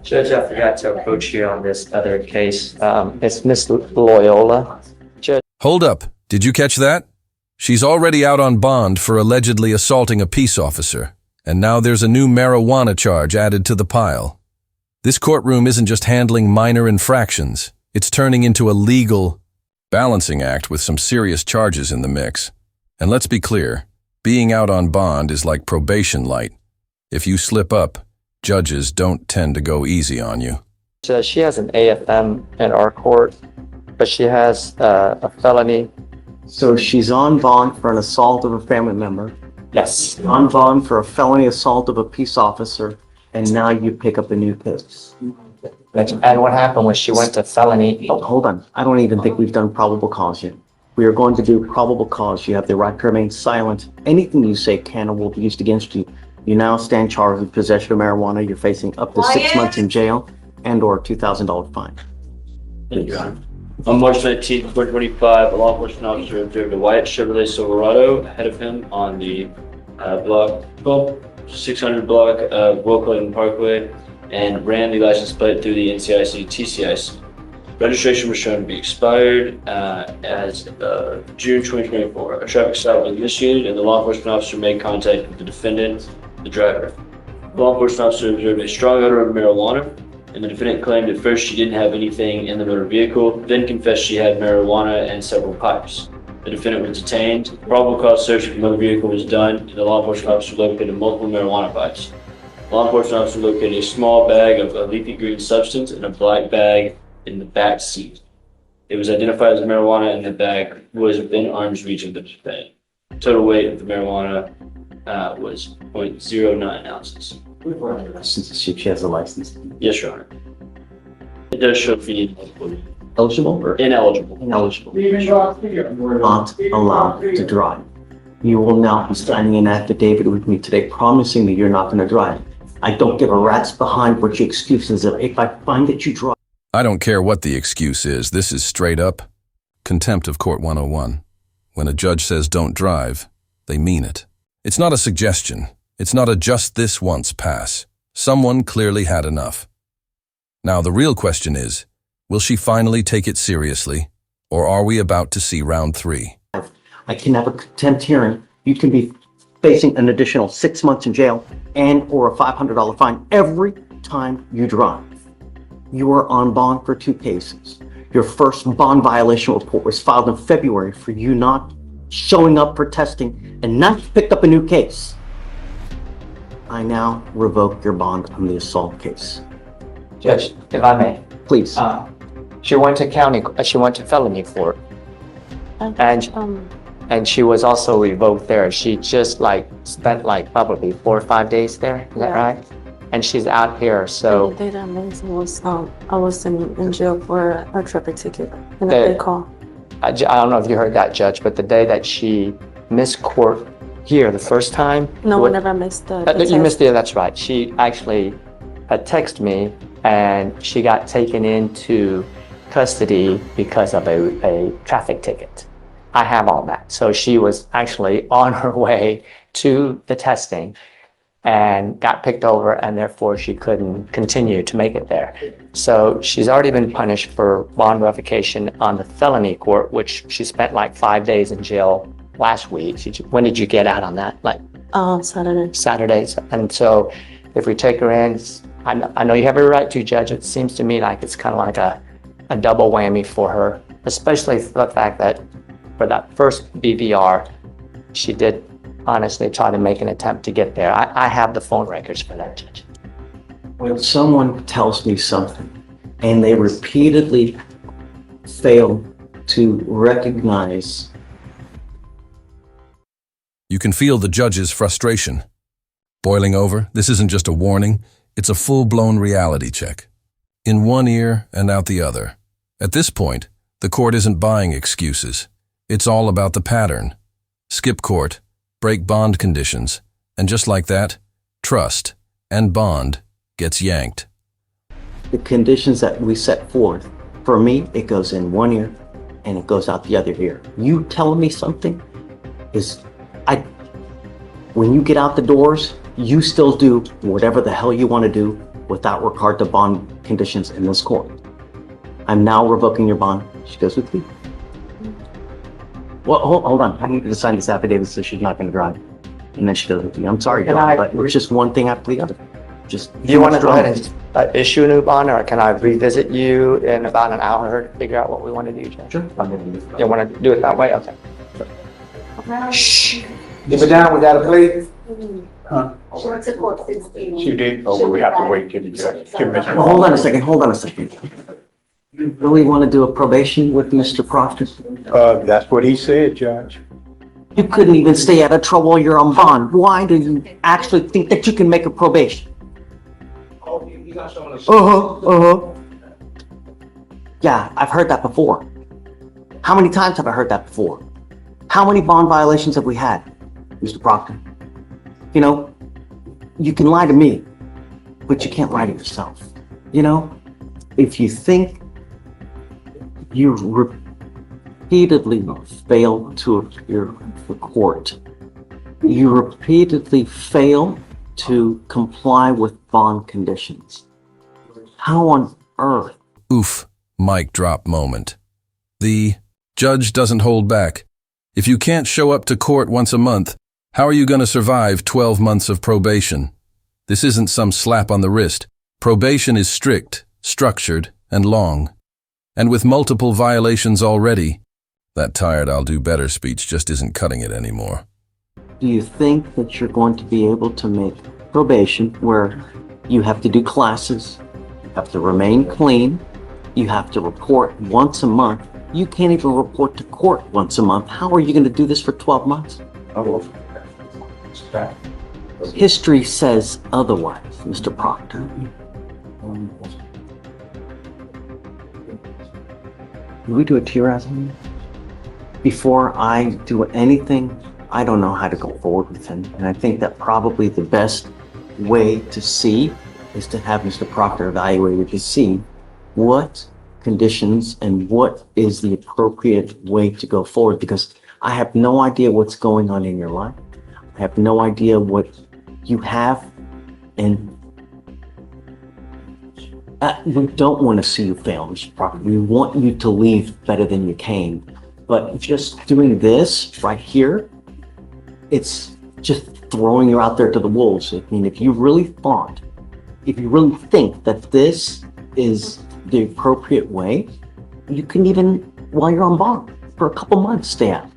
Judge, I forgot to approach you on this other case. It's Miss Loyola. Judge. Hold up. Did you catch that? She's already out on bond for allegedly assaulting a peace officer, and now there's a new marijuana charge added to the pile. This courtroom isn't just handling minor infractions. It's turning into a legal balancing act with some serious charges in the mix. And let's be clear, being out on bond is like probation light. If you slip up, judges don't tend to go easy on you. She has an AFM in our court, but she has a felony. So she's on bond for an assault of a family member, Yes. on bond for a felony assault of a peace officer, and now you pick up a new case. And what happened was she went to felony. Oh, hold on. I don't even think we've done probable cause yet. We are going to do probable cause. You have the right to remain silent. Anything you say can or will be used against you. You now stand charged with possession of marijuana. You're facing up to 6 months in jail and or $2,000 fine. Thank you, Your Honor. On March 19, 2025, a law enforcement officer observed a white Chevrolet Silverado ahead of him on the block 600 block of Wilcott Parkway and ran the license plate through the NCIC TCIC. Registration was shown to be expired as June 2024. A traffic stop was initiated and the law enforcement officer made contact with the defendant, the driver. The law enforcement officer observed a strong odor of marijuana, and the defendant claimed at first she didn't have anything in the motor vehicle, then confessed she had marijuana and several pipes. The defendant was detained. Probable cause search of the motor vehicle was done, and the law enforcement officer located multiple marijuana pipes. Law enforcement officer located a small bag of a leafy green substance and a black bag in the back seat. It was identified as marijuana, and the bag was within arm's reach of the defendant. Total weight of the marijuana was 0.09 ounces. She has a license. Yes, Your Honor. It does show for Eligible or ineligible. ineligible? Not allowed to drive. You will now be signing an affidavit with me today promising me you're not going to drive. I don't give a rat's behind what your excuse is. If I find that you drive. I don't care what the excuse is. This is straight up contempt of court 101. When a judge says don't drive, they mean it. It's not a suggestion. It's not a just this once pass. Someone clearly had enough. Now the real question is, will she finally take it seriously, or are we about to see round 3? I can have a contempt hearing. You can be facing an additional 6 months in jail and or a $500 fine every time you drive. You are on bond for 2 cases. Your first bond violation report was filed in February for you not showing up for testing and not picked up a new case. I now revoke your bond on the assault case. Judge, if I may. Please. She went to felony court, and she was also revoked there. She just spent probably 4 or 5 days there. Is that right? And she's out here, so. The day that missed was I was in jail for a traffic ticket and a big call. I don't know if you heard that, Judge, but the day that she missed court here the first time. No, I never missed the You missed it, that's right. She actually had texted me and she got taken into custody because of a traffic ticket. I have all that. So she was actually on her way to the testing and got picked over, and therefore she couldn't continue to make it there. So she's already been punished for bond revocation on the felony court, which she spent 5 days in jail last week. When did you get out on that? Saturday. Saturdays. And so if we take her in, I know you have every right to, Judge. It seems to me like it's kind of like a double whammy for her, especially for the fact that for that first BVR, she did honestly try to make an attempt to get there. I have the phone records for that, Judge. When someone tells me something and they repeatedly fail to recognize. You can feel the judge's frustration. Boiling over, this isn't just a warning, it's a full-blown reality check. In one ear and out the other. At this point, the court isn't buying excuses. It's all about the pattern. Skip court, break bond conditions, and just like that, trust and bond gets yanked. The conditions that we set forth, for me, it goes in one ear and it goes out the other ear. You telling me something is, when you get out the doors, you still do whatever the hell you want to do without regard to bond conditions in this court. I'm now revoking your bond. She goes with you. Well, hold on. I need you to sign this affidavit so she's not going to drive. And then she goes with you. I'm sorry, Can John, I- but it's just one thing after the other. Just Do you want to go ahead and issue a new bond, or can I revisit you in about an hour to figure out what we want to do, Judge? Sure. You want to do it that way? Okay. Shh. Keep it down, we got a plea? Huh? She went to court 16. She did? Oh, well, we have to wait till Mr. Well, hold on a second. You really want to do a probation with Mr. Proctor? That's what he said, Judge. You couldn't even stay out of trouble while you're on bond. Why do you actually think that you can make a probation? Yeah, I've heard that before. How many times have I heard that before? How many bond violations have we had, Mr. Proctor? You know, you can lie to me, but you can't lie to yourself. You know, if you think you repeatedly fail to appear for court, you repeatedly fail to comply with bond conditions. How on earth? Oof, mic drop moment. The judge doesn't hold back. If you can't show up to court once a month, how are you going to survive 12 months of probation? This isn't some slap on the wrist. Probation is strict, structured, and long. And with multiple violations already, that tired I'll do better speech just isn't cutting it anymore. Do you think that you're going to be able to make probation where you have to do classes, you have to remain clean, you have to report once a month? You can't even report to court once a month. How are you going to do this for 12 months? History says otherwise, Mr. Proctor. Can we do a TRAS on you? Before I do anything, I don't know how to go forward with him. And I think that probably the best way to see is to have Mr. Proctor evaluated to see what conditions and what is the appropriate way to go forward, because I have no idea what's going on in your life. I have no idea what you have, and we don't want to see you fail, Mr. Proctor. We want you to leave better than you came. But just doing this right here, it's just throwing you out there to the wolves. I mean, if you really think that this is the appropriate way, you can even, while you're on bond, for a couple months, stay out.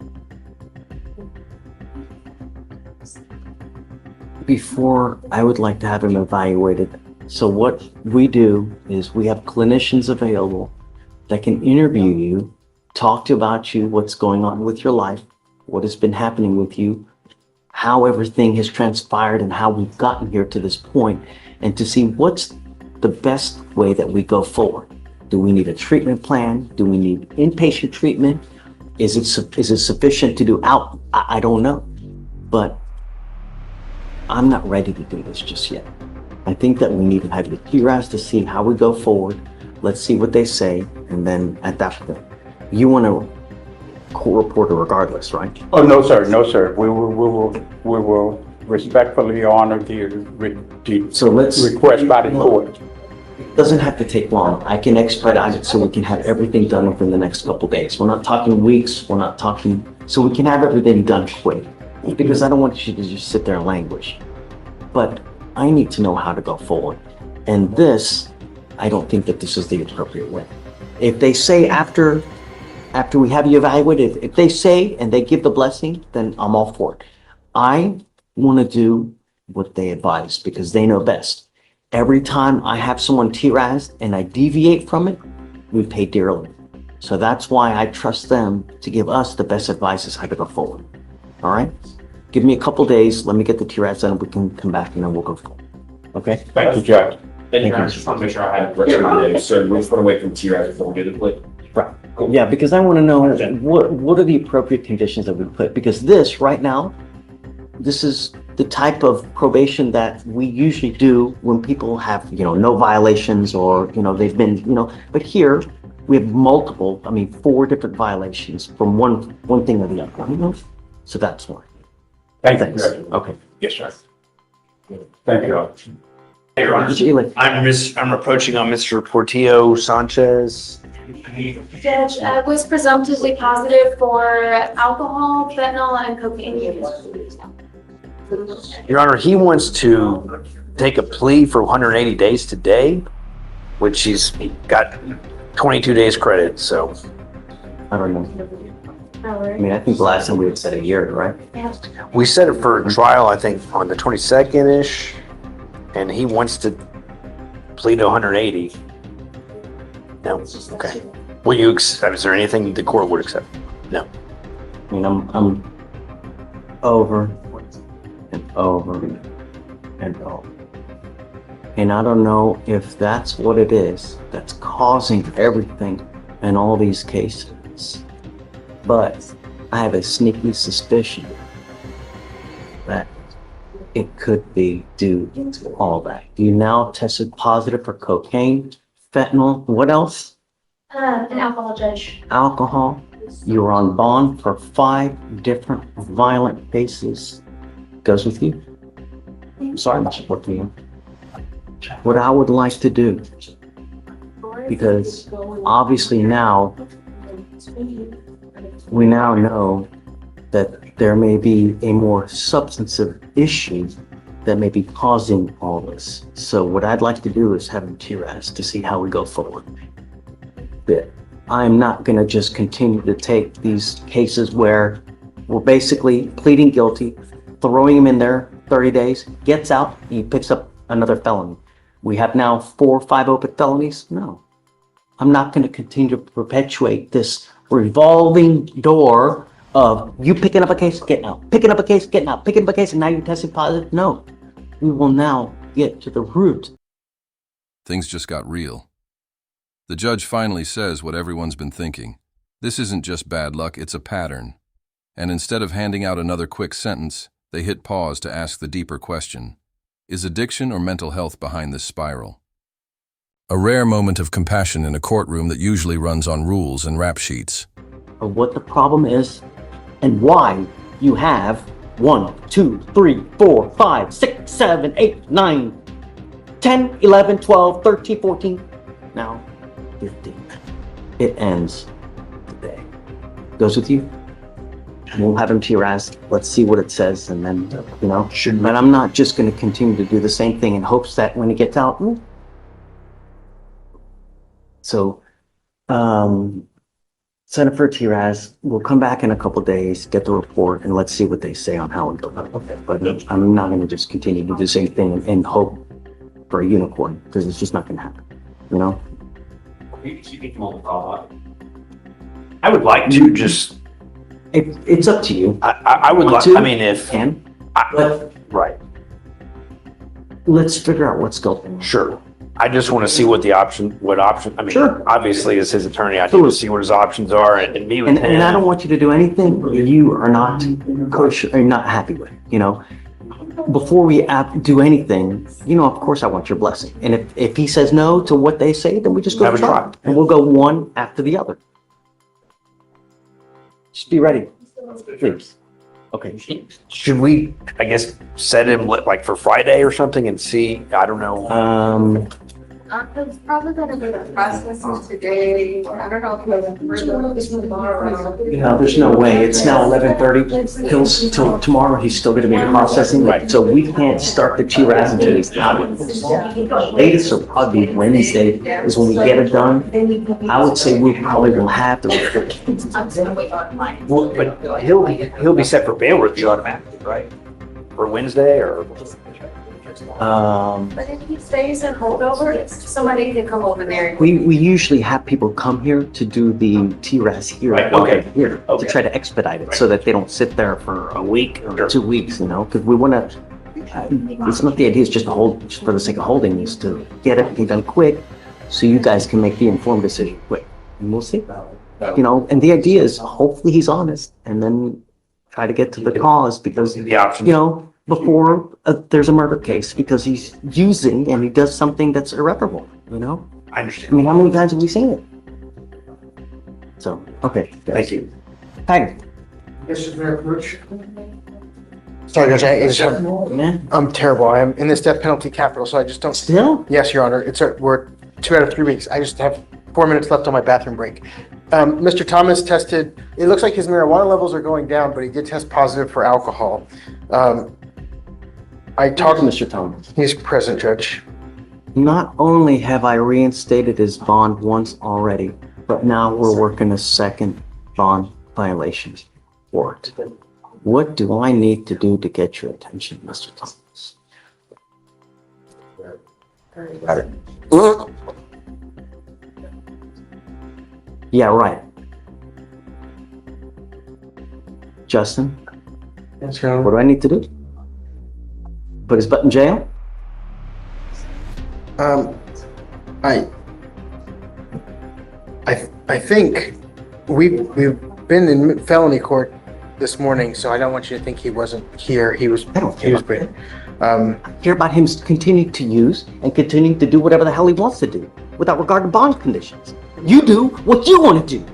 Before, I would like to have him evaluated. So what we do is we have clinicians available that can interview you, talk to you about you, what's going on with your life, what has been happening with you, how everything has transpired and how we've gotten here to this point, and to see what's the best way that we go forward. Do we need a treatment plan? Do we need inpatient treatment? Is it sufficient to do out? I don't know. But I'm not ready to do this just yet. I think that we need to have the TRAS to see how we go forward. Let's see what they say. And then at that point, you want to court reporter regardless, right? Oh, no, sir, no, sir. We will respectfully honor the request by the court. It doesn't have to take long. I can expedite it so we can have everything done within the next couple days. We're not talking weeks. We're not talking, so we can have everything done quick. Because I don't want you to just sit there and languish. But I need to know how to go forward. And this, I don't think that this is the appropriate way. If they say after we have you evaluated, if they say and they give the blessing, then I'm all for it. I want to do what they advise because they know best. Every time I have someone TRAS'd and I deviate from it, we pay dearly. So that's why I trust them to give us the best advice as how to go forward. All right? Give me a couple days. Let me get the TRAS done. We can come back and then we'll go forward. Okay? Thank you, Judge. Thank you. I just want to make sure I have the rest of my notes. So we're just going to wait for TRAS before we do the play. Right. Yeah, because I want to know what are the appropriate conditions that we put, because this right now, this is the type of probation that we usually do when people have, no violations or, they've been, but here we have multiple, 4 different violations from one thing or the other. So that's why. Thank you, Thanks. Judge. Okay. Yes, sir. Thank you all. Your Honor, I'm approaching on Mr. Portillo Sanchez. Judge, was presumptively positive for alcohol, fentanyl, and cocaine use. Your Honor, he wants to take a plea for 180 days today, which he's got 22 days credit, so. I don't know. I mean, I think the last time we had said a year, right? We set it for trial, I think, on the 22nd-ish, and he wants to plead to 180. No, okay. Will you accept, is there anything the court would accept? No. I mean, I'm over and over and over. And I don't know if that's what it is that's causing everything in all these cases. But I have a sneaky suspicion that it could be due to all that. You now tested positive for cocaine, fentanyl, what else? An alcohol, Judge. Alcohol. You were on bond for 5 different violent cases. Goes with you? I'm sorry, Mr. Portillo. What I would like to do, because obviously now we now know that there may be a more substantive issue that may be causing all this. So what I'd like to do is have him TRAS to see how we go forward. But I'm not going to just continue to take these cases where we're basically pleading guilty, throwing him in there 30 days, gets out, and he picks up another felony. We have now 4 or 5 open felonies. No, I'm not going to continue to perpetuate this revolving door of you picking up a case, getting out, picking up a case, getting out, picking up a case, and now you're testing positive. No, we will now get to the root. Things just got real. The judge finally says what everyone's been thinking. This isn't just bad luck, it's a pattern. And instead of handing out another quick sentence, they hit pause to ask the deeper question. Is addiction or mental health behind this spiral? A rare moment of compassion in a courtroom that usually runs on rules and rap sheets. Of what the problem is and why you have 1, 2, 3, 4, 5, 6, 7, 8, 9, 10, 11, 12, 13, 14, now 15. It ends today. Goes with you? We'll have him TRAS. Let's see what it says, and then, you know. But I'm not just going to continue to do the same thing in hopes that when he gets out. So, send it for TRAS. We'll come back in a couple days, get the report, and let's see what they say on how it goes. Okay. But I'm not going to just continue to do the same thing and hope for a unicorn, because it's just not going to happen. You know. I would like to just. It's up to you. I would like. I mean, if. But right. Let's figure out what's going on. Sure. I just want to see what option. I mean, Sure. Obviously, as his attorney, I need to see what his options are and meet with him. And I don't want you to do anything you are not not happy with. You know, before we do anything, you know, of course, I want your blessing. And if he says no to what they say, then we just go Have a try, try. and we'll go one after the other. Just be ready, please. Okay. Should we, I guess, set him like for Friday or something and see? I don't know. It's probably gonna be the processing today. I don't know if we're tomorrow. No, there's no way. It's now 11:30. Till tomorrow, he's still going to be processing. Right. So we can't start the TRAS until he's out. Latest will probably be Wednesday is when we get it done. I would say we probably will have the report. Well, but he'll be set for bail review automatically, right? For Wednesday or. But if he stays in holdover, it's somebody to come over there. We usually have people come here to do the TRAS here. Right, okay. Here Okay. to try to expedite it so that they don't sit there for a week or 2 weeks, you know, because we want to. It's not the idea. It's just to hold just for the sake of holding. Is to get everything done quick, so you guys can make the informed decision quick, and we'll see. You know, and the idea is hopefully he's honest, and then try to get to the cause because The option. you know. Before there's a murder case because he's using and he does something that's irreparable, you know? I I understand. mean, how many times have we seen it? So, okay. guys. Thank you. Tiger. Mr. Mayor Rich, Sorry, Judge, I just have, Man, I'm terrible. I'm in this death penalty capital, so I just don't. still? Yes, Your Honor. We're 2 out of 3 weeks. I just have 4 minutes left on my bathroom break. Mr. Thomas tested, it looks like his marijuana levels are going down, but he did test positive for alcohol. I Talk talked, to Mr. Thomas. he's present, Judge. Not only have I reinstated his bond once already, but now we're working a second bond violation for it. What do I need to do to get your attention, Mr. Thomas? Yeah, right. Justin, Yes, Your Honor. what do I need to do? Put his butt in jail? I think we've been in felony court this morning, so I don't want you to think he wasn't here. He was. I don't care He was about great. I care about him continuing to use and continuing to do whatever the hell he wants to do without regard to bond conditions. You do what you want to do.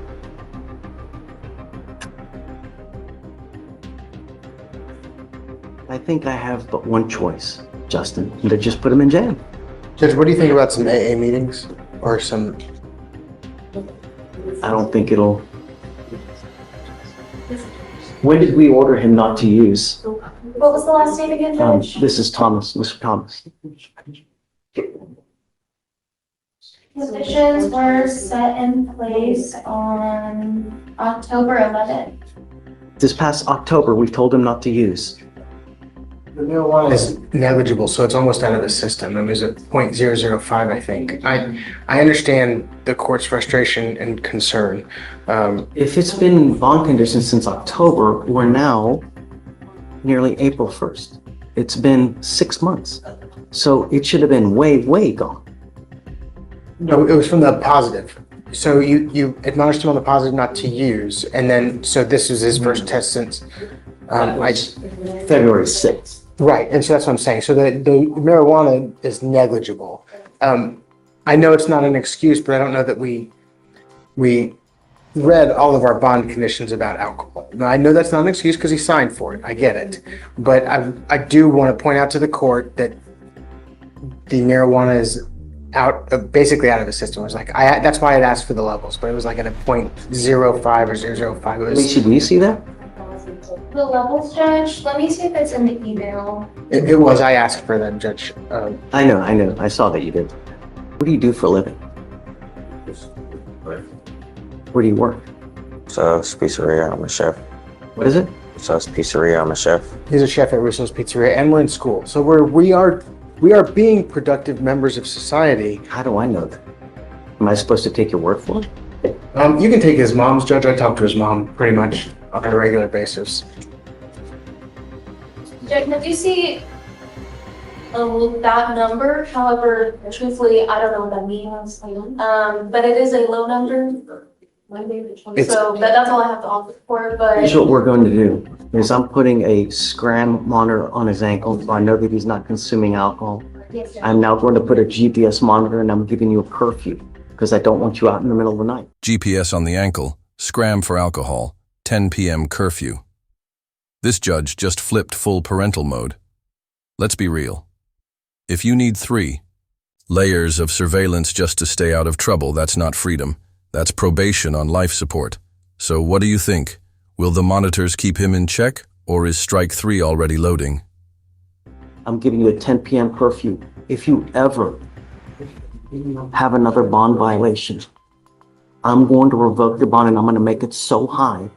I think I have but one choice, Justin, and to just put him in jail. Judge, what do you think about some AA meetings or some? I don't think it'll. When did we order him not to use? What was the last name again, Judge? This is Thomas, Mr. Thomas. Conditions were set in place on October 11th. This past October, we told him not to use. The marijuana is negligible, so it's almost out of the system. It was at 0.005, I think. I understand the court's frustration and concern. If it's been in bond conditions since October, we're now nearly April 1st. It's been 6 months. So it should have been way, way gone. No, it was from the positive. So you admonished him on the positive not to use, and then, so this was his first test since, February 6th. right, and so that's what I'm saying. So the marijuana is negligible. I know it's not an excuse, but I don't know that we read all of our bond conditions about alcohol. Now, I know that's not an excuse because he signed for it. I get it. But I do want to point out to the court that the marijuana is basically out of the system. It was like, that's why I'd asked for the levels, but it was like at a 0.05 or 0.05. It was, Should we see that? The levels, Judge, let me see if it's in the email. it was, I asked for them, Judge. I know. I saw that you did. What do you do for a living? Where do you work? So it's pizzeria. I'm a chef. What is it? So it's pizzeria. I'm a chef. He's a chef at Russo's Pizzeria, and we're in school. So we are being productive members of society. How do I know that? Am I supposed to take your word for it? You can take his mom's, Judge. I talk to his mom pretty much on a regular basis. Judge, I do see that number. However, truthfully, I don't know what that means. But it is a low number. So that's all I have to offer for it, but. Here's what we're going to do, is I'm putting a scram monitor on his ankle, so I know that he's not consuming alcohol. I'm now going to put a GPS monitor, and I'm giving you a curfew, because I don't want you out in the middle of the night. GPS on the ankle, scram for alcohol, 10 p.m. curfew. This judge just flipped full parental mode. Let's be real. If you need 3 layers of surveillance just to stay out of trouble, that's not freedom. That's probation on life support. So what do you think? Will the monitors keep him in check, or is strike 3 already loading? I'm giving you a 10 p.m. curfew. If you ever have another bond violation, I'm going to revoke your bond, and I'm going to make it so high.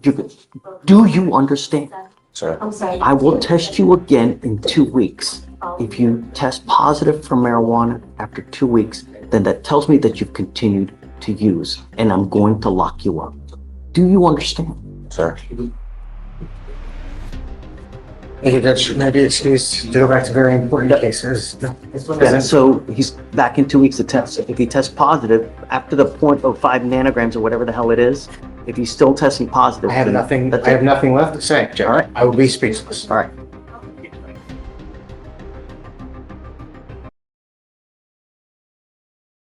Do you understand? Sir. I'm sorry. I will test you again in 2 weeks. If you test positive for marijuana after 2 weeks, then that tells me that you've continued to use, and I'm going to lock you up. Do you understand? Sir. Thank you, Judge. Maybe excuse to go back to very important cases. Yeah, so he's back in 2 weeks to test. If he tests positive after the 0.05 nanograms or whatever the hell it is, if he's still testing positive, I have then nothing that's left it. to say, Judge. All right. I will be speechless. All right.